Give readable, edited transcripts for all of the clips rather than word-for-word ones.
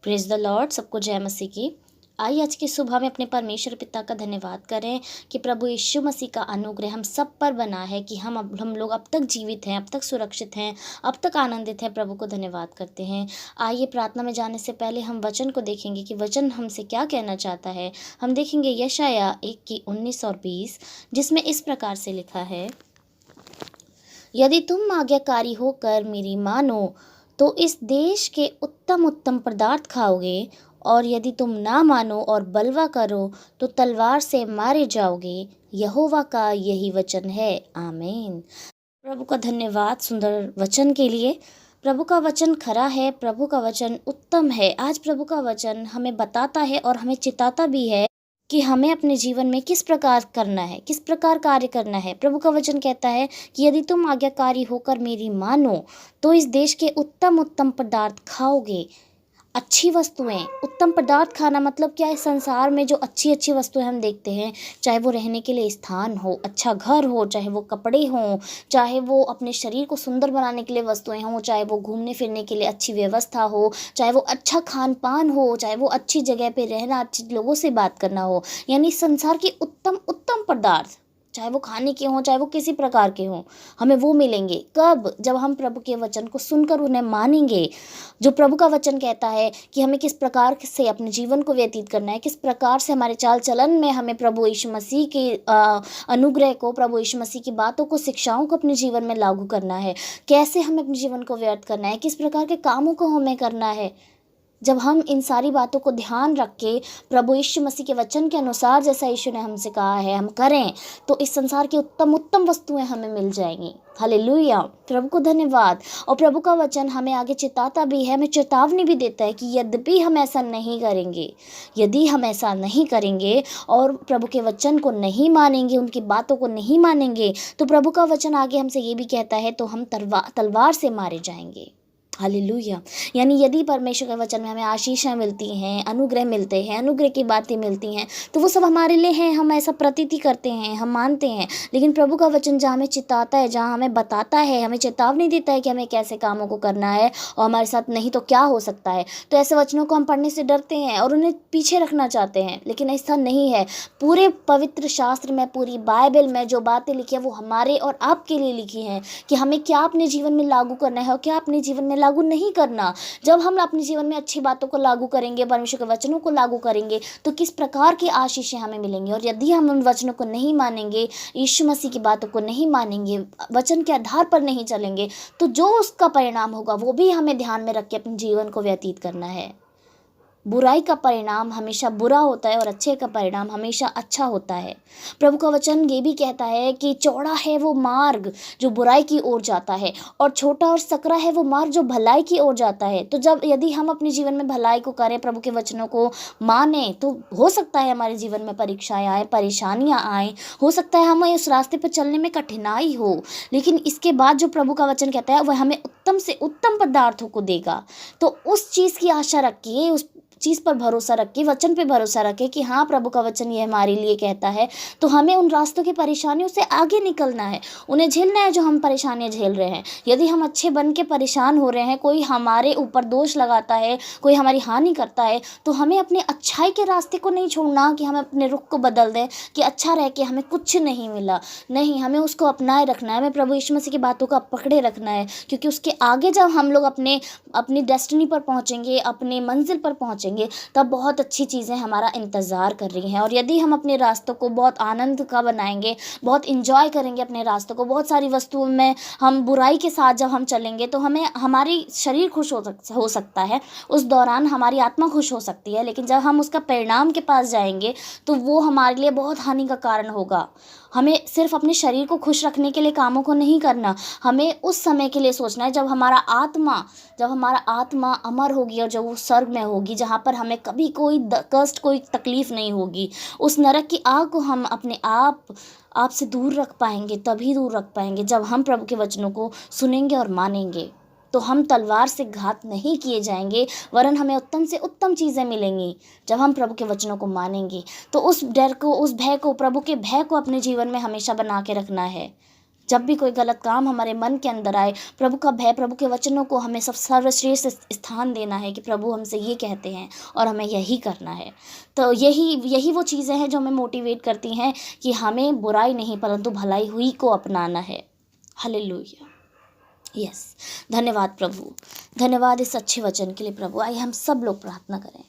Praise the Lord. सबको जय मसीह की। आइए आज की सुबह में अपने परमेश्वर पिता का धन्यवाद करें कि प्रभु यीशु मसीह का अनुग्रह हम सब पर बना है कि हम लोग अब तक जीवित हैं, अब तक सुरक्षित हैं, अब तक आनंदित हैं। प्रभु को धन्यवाद करते हैं। आइए प्रार्थना में जाने से पहले हम वचन को देखेंगे कि वचन हमसे क्या कहना चाहता है। हम देखेंगे यशायाह 1 की 19 और 20, जिसमें इस प्रकार से लिखा है, यदि तुम आज्ञाकारी होकर मेरी मानो तो इस देश के उत्तम उत्तम पदार्थ खाओगे, और यदि तुम ना मानो और बलवा करो तो तलवार से मारे जाओगे। यहोवा का यही वचन है। आमीन। प्रभु का धन्यवाद सुंदर वचन के लिए। प्रभु का वचन खरा है, प्रभु का वचन उत्तम है। आज प्रभु का वचन हमें बताता है और हमें चिताता भी है कि हमें अपने जीवन में किस प्रकार करना है, किस प्रकार कार्य करना है। प्रभु का वचन कहता है कि यदि तुम आज्ञाकारी होकर मेरी मानो तो इस देश के उत्तम उत्तम पदार्थ खाओगे। अच्छी वस्तुएं, उत्तम पदार्थ खाना मतलब क्या है? संसार में जो अच्छी अच्छी वस्तुएं हम देखते हैं, चाहे वो रहने के लिए स्थान हो, अच्छा घर हो, चाहे वो कपड़े हों, चाहे वो अपने शरीर को सुंदर बनाने के लिए वस्तुएं हों, चाहे वो घूमने फिरने के लिए अच्छी व्यवस्था हो, चाहे वो अच्छा खान पान हो, चाहे वो अच्छी जगह पे रहना, अच्छे लोगों से बात करना हो, यानी संसार के उत्तम उत्तम पदार्थ, चाहे वो खाने के हों, चाहे वो किसी प्रकार के हों, हमें वो मिलेंगे। कब? जब हम प्रभु के वचन को सुनकर उन्हें मानेंगे। जो प्रभु का वचन कहता है कि हमें किस प्रकार से अपने जीवन को व्यतीत करना है, किस प्रकार से हमारे चाल चलन में हमें प्रभु यीशु मसीह के अनुग्रह को, प्रभु यीशु मसीह की बातों को, शिक्षाओं को अपने जीवन में लागू करना है, कैसे हमें अपने जीवन को व्यर्थ करना है, किस प्रकार के कामों को हमें करना है। जब हम इन सारी बातों को ध्यान रख के प्रभु यीशु मसीह के वचन के अनुसार, जैसा यीशु ने हमसे कहा है, हम करें तो इस संसार की उत्तम उत्तम वस्तुएं हमें मिल जाएंगी। हालेलुया, प्रभु को धन्यवाद। और प्रभु का वचन हमें आगे चिताता भी है, हमें चेतावनी भी देता है कि यद्यपि हम ऐसा नहीं करेंगे, यदि हम ऐसा नहीं करेंगे और प्रभु के वचन को नहीं मानेंगे, उनकी बातों को नहीं मानेंगे, तो प्रभु का वचन आगे हमसे ये भी कहता है तो हम तलवार से मारे जाएंगे। हालेलुया। यानी यदि परमेश्वर के वचन में हमें आशीषें मिलती हैं, अनुग्रह मिलते हैं, अनुग्रह की बातें मिलती हैं, तो वो सब हमारे लिए हैं, हम ऐसा प्रतीति करते हैं, हम मानते हैं। लेकिन प्रभु का वचन जहाँ हमें चिताता है, जहाँ हमें बताता है, हमें चेतावनी देता है कि हमें कैसे कामों को करना है और हमारे साथ नहीं तो क्या हो सकता है, तो ऐसे वचनों को हम पढ़ने से डरते हैं और उन्हें पीछे रखना चाहते हैं। लेकिन ऐसा नहीं है। पूरे पवित्र शास्त्र में, पूरी बाइबल में जो बातें लिखी हैं वो हमारे और आपके लिए लिखी हैं कि हमें क्या अपने जीवन में लागू करना है और क्या अपने जीवन में लागू नहीं करना। जब हम अपने जीवन में अच्छी बातों को लागू करेंगे, परमेश्वर के वचनों को लागू करेंगे, तो किस प्रकार की आशीषें हमें मिलेंगी। और यदि हम उन वचनों को नहीं मानेंगे, यीशु मसीह की बातों को नहीं मानेंगे, वचन के आधार पर नहीं चलेंगे, तो जो उसका परिणाम होगा वो भी हमें ध्यान में रख के अपने जीवन को व्यतीत करना है। बुराई का परिणाम हमेशा बुरा होता है और अच्छे का परिणाम हमेशा अच्छा होता है। प्रभु का वचन ये भी कहता है कि चौड़ा है वो मार्ग जो बुराई की ओर जाता है, और छोटा और सकरा है वो मार्ग जो भलाई की ओर जाता है। तो यदि हम अपने जीवन में भलाई को करें, प्रभु के वचनों को माने, तो हो सकता है हमारे जीवन में परीक्षाएं आए, परेशानियां आए, हो सकता है हमें उस रास्ते पर चलने में कठिनाई हो, लेकिन इसके बाद जो प्रभु का वचन कहता है वह हमें उत्तम से उत्तम पदार्थों को देगा। तो उस चीज़ की आशा रखिए, उस चीज़ पर भरोसा रखें, वचन पे भरोसा रखें कि हाँ, प्रभु का वचन ये हमारे लिए कहता है। तो हमें उन रास्तों की परेशानियों से आगे निकलना है, उन्हें झेलना है जो हम परेशानियां झेल रहे हैं। यदि हम अच्छे बन के परेशान हो रहे हैं, कोई हमारे ऊपर दोष लगाता है, कोई हमारी हानि करता है, तो हमें अपने अच्छाई के रास्ते को नहीं छोड़ना कि हम अपने रुख को बदल दें कि अच्छा रह के हमें कुछ नहीं मिला। नहीं, हमें उसको अपनाए रखना है, हमें प्रभु यीशु मसीह की बातों का पकड़े रखना है, क्योंकि उसके आगे जब हम लोग अपनी डेस्टिनी पर पहुँचेंगे, अपने मंजिल पर पहुँचेंगे, तब बहुत अच्छी चीज़ें हमारा इंतज़ार कर रही हैं। और यदि हम अपने रास्तों को बहुत आनंद का बनाएंगे, बहुत इंजॉय करेंगे अपने रास्तों को, बहुत सारी वस्तुओं में हम बुराई के साथ जब हम चलेंगे, तो हमारी शरीर खुश हो सकता है, उस दौरान हमारी आत्मा खुश हो सकती है, लेकिन जब हम उसका परिणाम के पास जाएंगे तो वो हमारे लिए बहुत हानि का कारण होगा। हमें सिर्फ अपने शरीर को खुश रखने के लिए कामों को नहीं करना, हमें उस समय के लिए सोचना है जब हमारा आत्मा अमर होगी और जब वो स्वर्ग में होगी, जहाँ पर हमें कभी कोई कष्ट, कोई तकलीफ नहीं होगी। उस नरक की आग को हम अपने आप से दूर रख पाएंगे, तभी दूर रख पाएंगे जब हम प्रभु के वचनों को सुनेंगे और मानेंगे। तो हम तलवार से घात नहीं किए जाएंगे, वरन हमें उत्तम से उत्तम चीज़ें मिलेंगी जब हम प्रभु के वचनों को मानेंगे। तो उस डर को, उस भय को, प्रभु के भय को अपने जीवन में हमेशा बना के रखना है। जब भी कोई गलत काम हमारे मन के अंदर आए, प्रभु का भय, प्रभु के वचनों को हमें सब सर्वश्रेष्ठ स्थान देना है कि प्रभु हमसे ये कहते हैं और हमें यही करना है। तो यही यही वो चीज़ें हैं जो हमें मोटिवेट करती हैं कि हमें बुराई नहीं परंतु भलाई हुई को अपनाना है। हालेलुया। यस, धन्यवाद प्रभु, धन्यवाद इस अच्छे वचन के लिए प्रभु। आइए हम सब लोग प्रार्थना करें।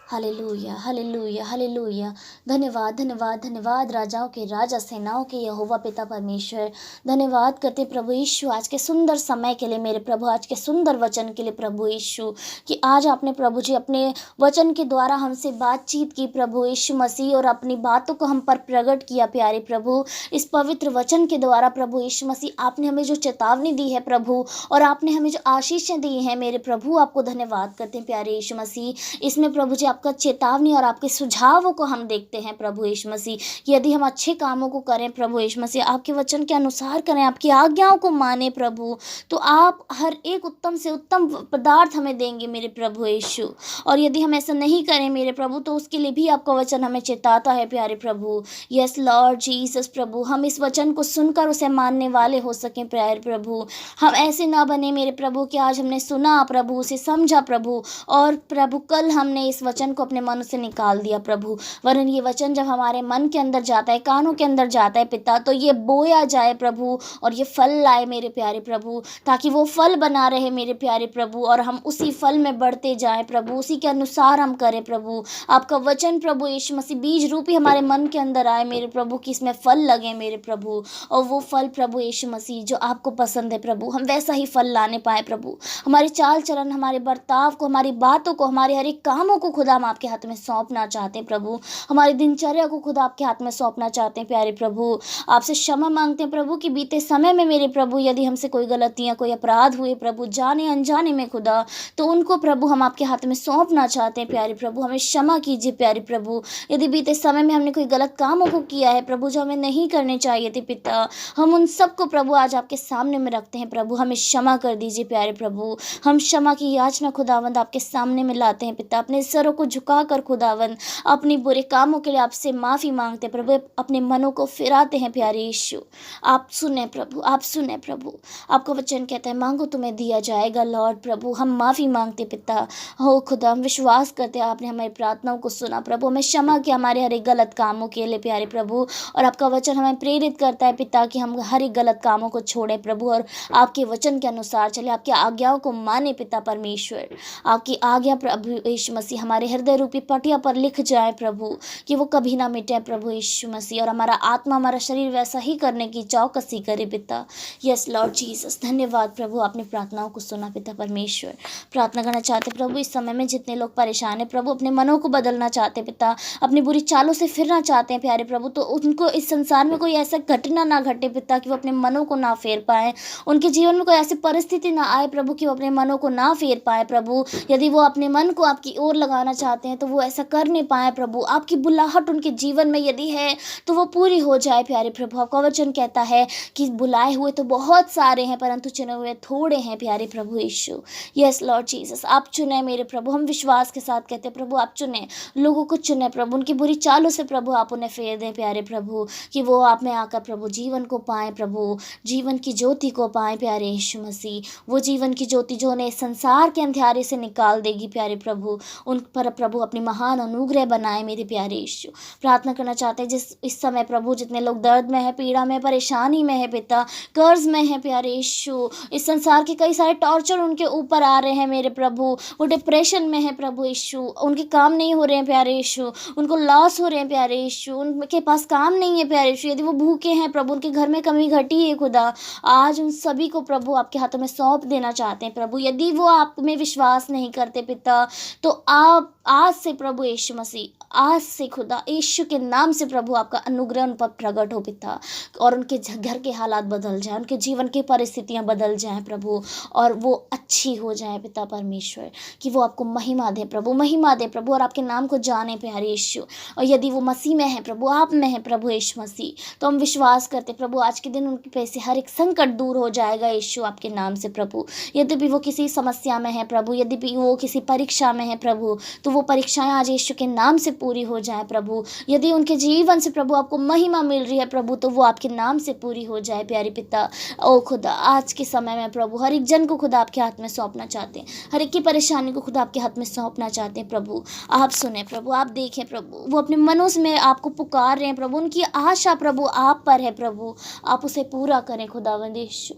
Hallelujah, hallelujah, hallelujah. धन्यवाद, धन्यवाद, धन्यवाद राजाओं के राजा, सेनाओं के यहोवा पिता परमेश्वर। धन्यवाद करते प्रभु यीशु आज के सुंदर समय के लिए मेरे प्रभु, आज के सुंदर वचन के लिए प्रभु यीशु, कि आज आपने प्रभु जी अपने वचन के द्वारा हमसे बातचीत की प्रभु यीशु मसीह, और अपनी बातों को हम पर प्रकट किया प्यारे प्रभु। इस पवित्र वचन के द्वारा प्रभु यीशु मसीह आपने हमें जो चेतावनी दी है प्रभु, और आपने हमें जो आशीषें दी हैं मेरे प्रभु, आपको धन्यवाद करते हैं प्यारे यीशु मसीह। इसमें प्रभु जी आपका चेतावनी और आपके सुझावों को हम देखते हैं प्रभु यीशु मसीह, कि यदि हम अच्छे कामों को करें प्रभु यीशु मसीह, आपके वचन के अनुसार करें, आपकी आज्ञाओं को माने प्रभु, तो आप हर एक उत्तम से उत्तम पदार्थ हमें देंगे मेरे प्रभु यीशु। और यदि हम ऐसा नहीं करें मेरे प्रभु, तो उसके लिए भी आपका वचन हमें चेताता है प्यारे प्रभु। यस लॉर्ड जीसस प्रभु, हम इस वचन को सुनकर उसे मानने वाले हो सकें प्यारे प्रभु। हम ऐसे ना बने मेरे प्रभु कि आज हमने सुना प्रभु, उसे समझा प्रभु, और प्रभु कल हमने इस वचन को अपने मन से निकाल दिया प्रभु। वरन ये वचन जब हमारे मन के अंदर जाता है, कानों के अंदर जाता है पिता, तो ये बोया जाए प्रभु, और ये फल लाए मेरे प्यारे प्रभु, ताकि वो फल बना रहे मेरे प्यारे प्रभु, और हम उसी फल में बढ़ते जाएं प्रभु, उसी के अनुसार हम करें प्रभु। आपका वचन प्रभु यीशु मसीह बीज रूपी हमारे मन के अंदर आए मेरे प्रभु, कि इसमें फल लगे मेरे प्रभु, और वो फल प्रभु यीशु मसीह जो आपको पसंद है प्रभु, हम वैसा ही फल लाने पाए प्रभु। हमारे चाल चलन, हमारे बर्ताव को, हमारी बातों को, हमारे हर एक कामों को खुदा हम आपके हाथ में सौंपना चाहते हैं प्रभु। हमारी दिनचर्या को खुदा आपके हाथ में सौंपना चाहते हैं प्यारे प्रभु। आपसे क्षमा मांगते हैं प्रभु कि बीते समय में मेरे प्रभु यदि हमसे कोई गलतियां, कोई अपराध हुए प्रभु, जाने अनजाने में खुदा, तो उनको प्रभु हम आपके हाथ में सौंपना चाहते हैं प्यारे प्रभु। हमें क्षमा कीजिए प्यारे प्रभु। यदि बीते समय में हमने कोई गलत कामों को किया है प्रभु, जो हमें नहीं करने चाहिए थे पिता, हम उन सबको प्रभु आज आपके सामने में रखते हैं प्रभु। हमें क्षमा कर दीजिए प्यारे प्रभु। हम क्षमा की याचना खुदावंद आपके सामने में लाते हैं पिता, अपने सरों को झुकाकर खुदावंद अपनी बुरे कामों के लिए आपसे माफ़ी मांगते प्रभु, अपने मनों को फिराते हैं प्यारे यीशु। आप सुने प्रभु, आप सुने प्रभु। आपका वचन कहता है मांगो तुम्हें दिया जाएगा लॉर्ड प्रभु। हम माफ़ी मांगते पिता, हो खुदा हम विश्वास करते हैं आपने हमारी प्रार्थनाओं को सुना प्रभु, हमें क्षमा किया हमारे हर एक गलत कामों के लिए प्यारे प्रभु। और आपका वचन हमें प्रेरित करता है पिता कि हम हर एक गलत कामों को छोड़ें प्रभु, और आपके वचन के अनुसार चले, आपकी आज्ञाओं को माने पिता परमेश्वर। आपकी आज्ञा प्रभु यीशु मसीह हमारे हृदय रूपी पटिया पर लिख जाए प्रभु, कि वो कभी ना मिटे प्रभु यीशु मसीह, और हमारा आत्मा, हमारा शरीर वैसा ही करने की चौकसी करे पिता। यस लॉर्ड जीसस, धन्यवाद प्रभु, आपने प्रार्थनाओं को सुना पिता परमेश्वर। प्रार्थना करना चाहते प्रभु इस समय में जितने लोग परेशान हैं प्रभु, अपने मनों को बदलना चाहते पिता, अपनी बुरी चालों से फिरना चाहते हैं प्यारे प्रभु, तो उनको इस संसार में कोई ऐसा घटना ना घटे पिता कि वो अपने मनों को ना फेर पाएँ, उनके जीवन में कोई ऐसी परिस्थिति ना आए प्रभु कि वो अपने मनों को ना फेर पाए प्रभु। यदि वो अपने मन को आपकी ओर लगाना चाहते हैं तो वो ऐसा कर नहीं पाए प्रभु। आपकी बुलाहट उनके जीवन में यदि है तो वो पूरी हो जाए प्यारे प्रभु। आपका वचन कहता है कि बुलाए हुए तो बहुत सारे हैं परंतु चुने हुए थोड़े हैं प्यारे प्रभु यीशु। यस लॉर्ड जीसस, आप चुने मेरे प्रभु। हम विश्वास के साथ कहते हैं प्रभु आप चुने, लोगों को चुने प्रभु, उनकी बुरी चालों से प्रभु आप उन्हें फेर दें प्यारे प्रभु, कि वो आप में आकर प्रभु जीवन को पाएँ प्रभु, जीवन की ज्योति को पाएँ प्यारे यीशु मसीह। वो जीवन की ज्योति जो उन्हें संसार के अंधेरे से निकाल देगी प्यारे प्रभु, उन पर प्रभु अपनी महान अनुग्रह बनाए मेरे प्यारे यीशु। प्रार्थना करना चाहते हैं जिस इस समय प्रभु जितने लोग दर्द में है, पीड़ा में, परेशानी में है पिता, कर्ज में है प्यारे यीशु, इस संसार के कई सारे टॉर्चर उनके ऊपर आ रहे हैं मेरे प्रभु, वो डिप्रेशन में है प्रभु यीशु, उनके काम नहीं हो रहे हैं प्यारे यीशु, उनको लॉस हो रहे हैं प्यारे यीशु, उनके पास काम नहीं है प्यारे यीशु, यदि वो भूखे हैं प्रभु, उनके घर में कमी घटी है खुदा, आज उन सभी को प्रभु आपके हाथों में सौंप देना चाहते हैं प्रभु। यदि वो आप में विश्वास नहीं करते पिता तो आप आज से प्रभु यीशु मसीह, आज से खुदा यीशु के नाम से प्रभु आपका अनुग्रह उन पर प्रकट हो पिता, और उनके घर के हालात बदल जाएं, उनके जीवन की परिस्थितियां बदल जाएं प्रभु, और वो अच्छी हो जाएं पिता परमेश्वर, कि वो आपको महिमा दे प्रभु, महिमा दे प्रभु, और आपके नाम को जाने प्यारे यीशु। और यदि वो मसीह में है प्रभु, आप में है प्रभु यीशु मसीह, तो हम विश्वास करते प्रभु आज के दिन उनके पैसे हर एक संकट दूर हो जाएगा यीशु आपके नाम से प्रभु। यदि भी वो किसी समस्या में है प्रभु, यदि भी वो किसी परीक्षा में है प्रभु, तो वो परीक्षाएं आज यीशु के नाम से पूरी हो जाए प्रभु। यदि उनके जीवन से प्रभु आपको महिमा मिल रही है प्रभु, तो वो आपके नाम से पूरी हो जाए प्यारे पिता। ओ खुदा, आज के समय में प्रभु हर एक जन को खुदा आपके हाथ में सौंपना चाहते हैं, हर एक की परेशानी को खुदा आपके हाथ में सौंपना चाहते हैं प्रभु। आप सुने प्रभु, आप देखें प्रभु, वो अपने मनों में आपको पुकार रहे हैं प्रभु, उनकी आशा प्रभु आप पर है प्रभु, आप उसे पूरा करें खुदावंद यीशु।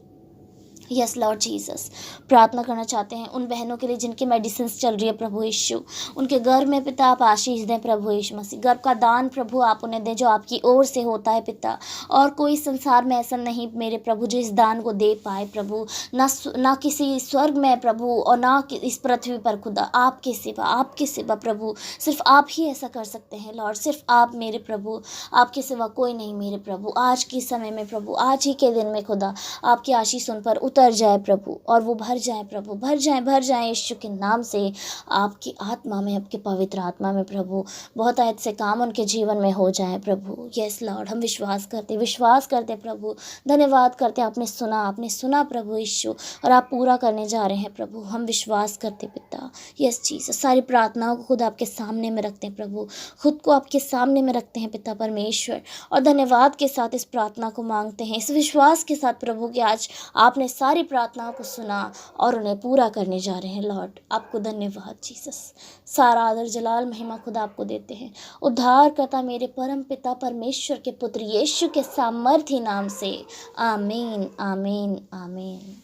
यस लॉर्ड जीसस, प्रार्थना करना चाहते हैं उन बहनों के लिए जिनकी मेडिसिन चल रही है प्रभु यीशु, उनके घर में पिता आप आशीष दें प्रभु यीशु मसीह। घर का दान प्रभु आप उन्हें दें जो आपकी ओर से होता है पिता, और कोई संसार में ऐसा नहीं मेरे प्रभु जो इस दान को दे पाए प्रभु, ना किसी स्वर्ग में प्रभु और ना इस पृथ्वी पर खुदा, आपके सिवा प्रभु सिर्फ आप ही ऐसा कर सकते हैं लॉर्ड, सिर्फ आप मेरे प्रभु, आपके सिवा कोई नहीं मेरे प्रभु। आज के समय में प्रभु, आज ही के दिन में खुदा आपकी आशीष उन पर उतर जाए प्रभु, और वो भर जाए प्रभु, भर जाए यीशु के नाम से, आपकी आत्मा में, आपके पवित्र आत्मा में प्रभु, बहुत आयत से काम उनके जीवन में हो जाए प्रभु। यस लॉर्ड, हम विश्वास करते प्रभु, धन्यवाद करते, आपने सुना प्रभु यीशु, और आप पूरा करने जा रहे हैं प्रभु, हम विश्वास करते पिता। यस जीसस, सारी प्रार्थनाओं को खुद आपके सामने में रखते हैं प्रभु, खुद को आपके सामने में रखते हैं पिता परमेश्वर, और धन्यवाद के साथ इस प्रार्थना को मांगते हैं, इस विश्वास के साथ प्रभु कि आज आपने सारी प्रार्थनाओं को सुना और उन्हें पूरा करने जा रहे हैं लॉर्ड। आपको धन्यवाद जीसस, सारा आदर जलाल महिमा खुदा आपको देते हैं, उद्धार करता मेरे परम पिता परमेश्वर के पुत्र यीशु के सामर्थी नाम से, आमीन आमीन आमीन।